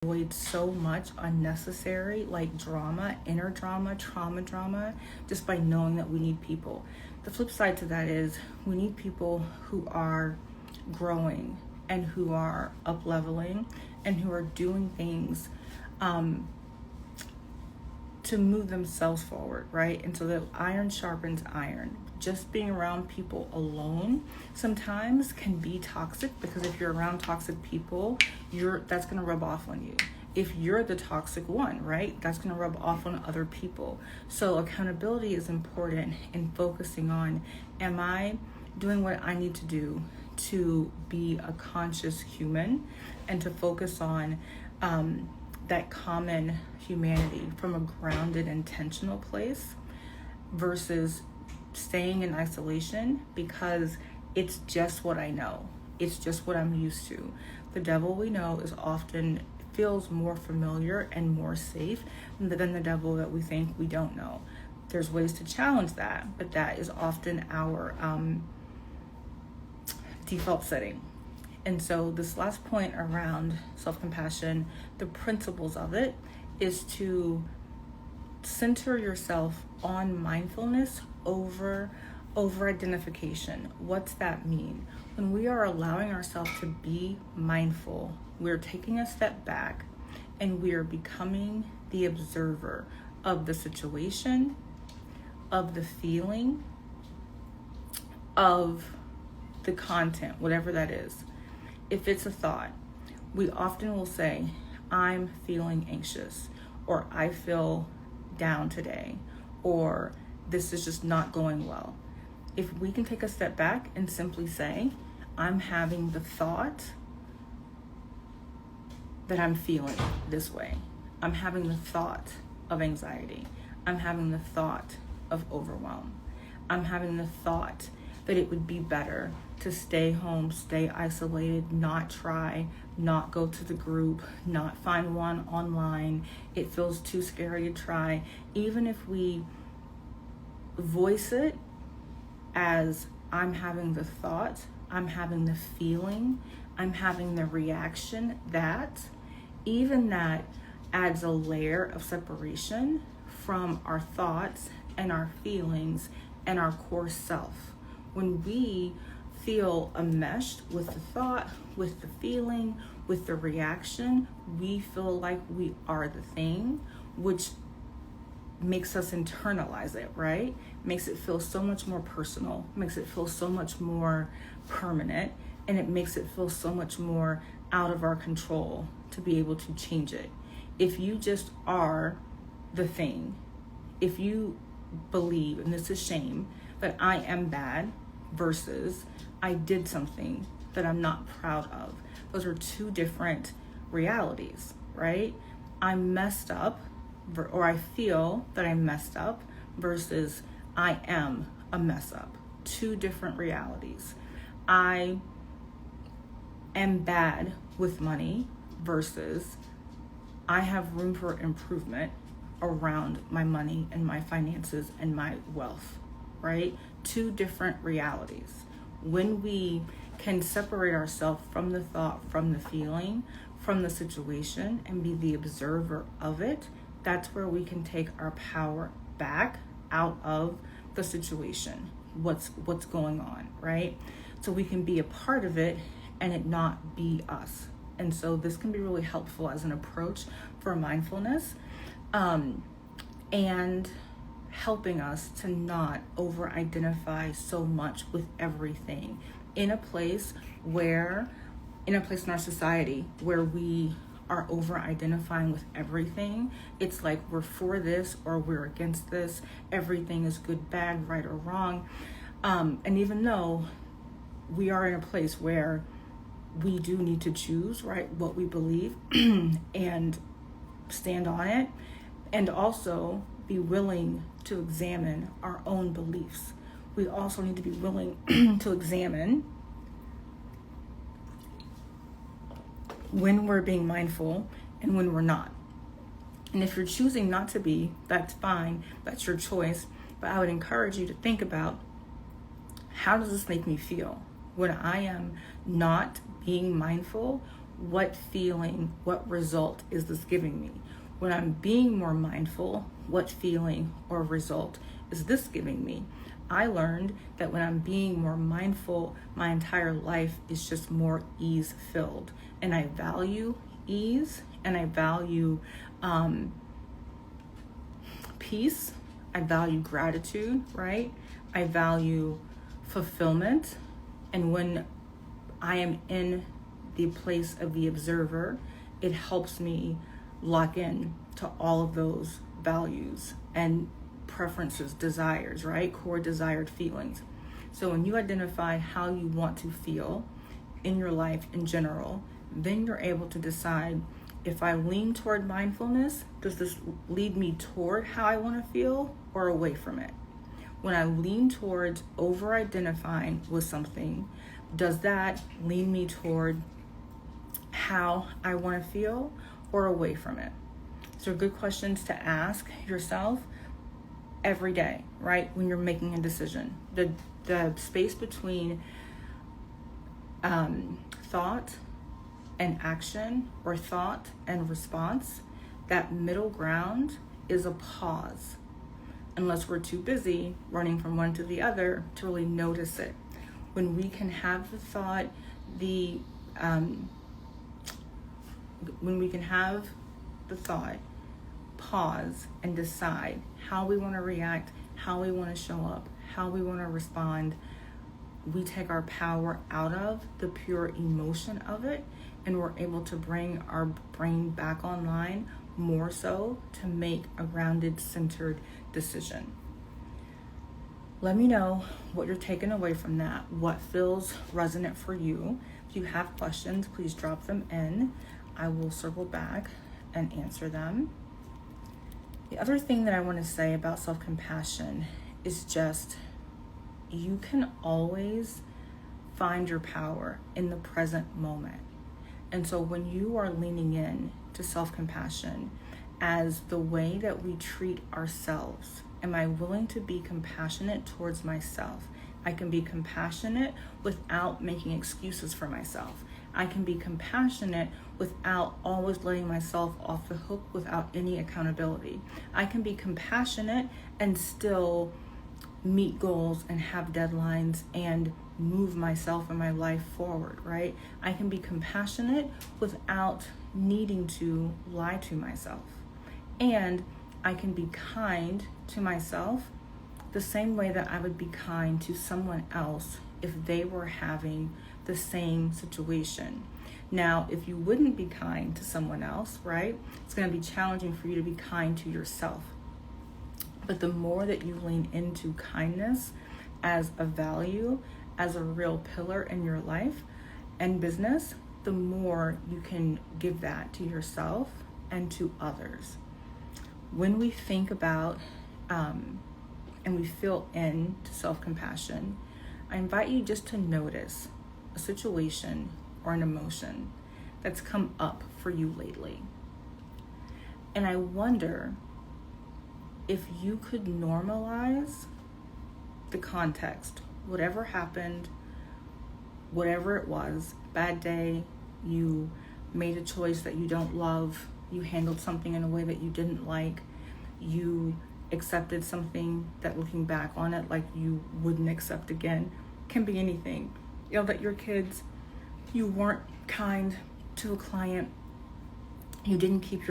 avoid so much unnecessary like drama, inner drama, trauma, just by knowing that we need people. The flip side to that is we need people who are growing and who are up leveling and who are doing things to move themselves forward, right? And so that iron sharpens iron. Just being around people alone sometimes can be toxic, because if you're around toxic people, that's going to rub off on you. If you're the toxic one, right, that's going to rub off on other people. So accountability is important in focusing on, am I doing what I need to do to be a conscious human, and to focus on that common humanity from a grounded, intentional place, versus staying in isolation because it's just what I know. It's just what I'm used to. The devil we know is often feels more familiar and more safe than the devil that we think we don't know. There's ways to challenge that, but that is often our default setting. And so this last point around self-compassion, the principles of it is to center yourself on mindfulness over identification. What's that mean? When we are allowing ourselves to be mindful, we're taking a step back and we are becoming the observer of the situation, of the feeling, of the content, whatever that is. If it's a thought, we often will say, I'm feeling anxious, or I feel down today, or this is just not going well. If we can take a step back and simply say, I'm having the thought that I'm feeling this way. I'm having the thought of anxiety. I'm having the thought of overwhelm. I'm having the thought that it would be better to stay home, stay isolated, not try, not go to the group, not find one online. It feels too scary to try. Even if we voice it as, I'm having the thought, I'm having the feeling, I'm having the reaction, even that adds a layer of separation from our thoughts and our feelings and our core self. When we feel enmeshed with the thought, with the feeling, with the reaction, we feel like we are the thing, which makes us internalize it, right? Makes it feel so much more personal, makes it feel so much more permanent, and it makes it feel so much more out of our control to be able to change it. If you just are the thing, if you believe, and this is shame, that I am bad versus I did something that I'm not proud of. Those are two different realities, right? I'm messed up, or I feel that I'm messed up, versus I am a mess up. Two different realities. I am bad with money versus I have room for improvement around my money and my finances and my wealth, right? Two different realities. When we can separate ourselves from the thought, from the feeling, from the situation, and be the observer of it, that's where we can take our power back out of the situation, what's going on, right? So we can be a part of it and it not be us. And so this can be really helpful as an approach for mindfulness, and helping us to not over-identify so much with everything in a place in our society where we are over-identifying with everything. It's like we're for this or we're against this. Everything is good, bad, right or wrong. And even though we are in a place where we do need to choose, right, what we believe and stand on it, and also be willing to examine our own beliefs. We also need to be willing to examine when we're being mindful and when we're not. And if you're choosing not to be, that's fine, that's your choice. But I would encourage you to think about, how does this make me feel when I am not being mindful what feeling, what result is this giving me? When I'm being more mindful, what feeling or result is this giving me? I learned that when I'm being more mindful, my entire life is just more ease filled. And I value ease, and I value peace. I value gratitude, right? I value fulfillment. And when I am in the place of the observer, it helps me lock in to all of those values and preferences, desires, right? Core desired feelings. So when you identify how you want to feel in your life in general, then you're able to decide, if I lean toward mindfulness, does this lead me toward how I want to feel or away from it? When I lean towards over-identifying with something, does that lean me toward how I want to feel or away from it? So good questions to ask yourself every day, right? When you're making a decision. The space between thought and action, or thought and response, that middle ground is a pause. Unless we're too busy running from one to the other to really notice it. When we can have the thought, pause and decide how we want to react, how we want to show up, how we want to respond, we take our power out of the pure emotion of it, and we're able to bring our brain back online more so to make a grounded, centered decision. Let me know what you're taking away from that, what feels resonant for you. If you have questions, please drop them in. I will circle back and answer them. The other thing that I want to say about self-compassion is just, you can always find your power in the present moment. And so when you are leaning in to self-compassion as the way that we treat ourselves, am I willing to be compassionate towards myself? I can be compassionate without making excuses for myself. I can be compassionate without always letting myself off the hook without any accountability. I can be compassionate and still meet goals and have deadlines and move myself and my life forward, right? I can be compassionate without needing to lie to myself. And I can be kind to myself the same way that I would be kind to someone else if they were having the same situation. Now, if you wouldn't be kind to someone else, right, it's going to be challenging for you to be kind to yourself. But the more that you lean into kindness as a value, as a real pillar in your life and business, the more you can give that to yourself and to others. When we think about and we feel into self-compassion, I invite you just to notice a situation or an emotion that's come up for you lately. And I wonder if you could normalize the context, whatever happened, whatever it was, bad day, you made a choice that you don't love, you handled something in a way that you didn't like, you accepted something that looking back on it like you wouldn't accept again. Can be anything. Yelled at your kids, you weren't kind to a client, you didn't keep your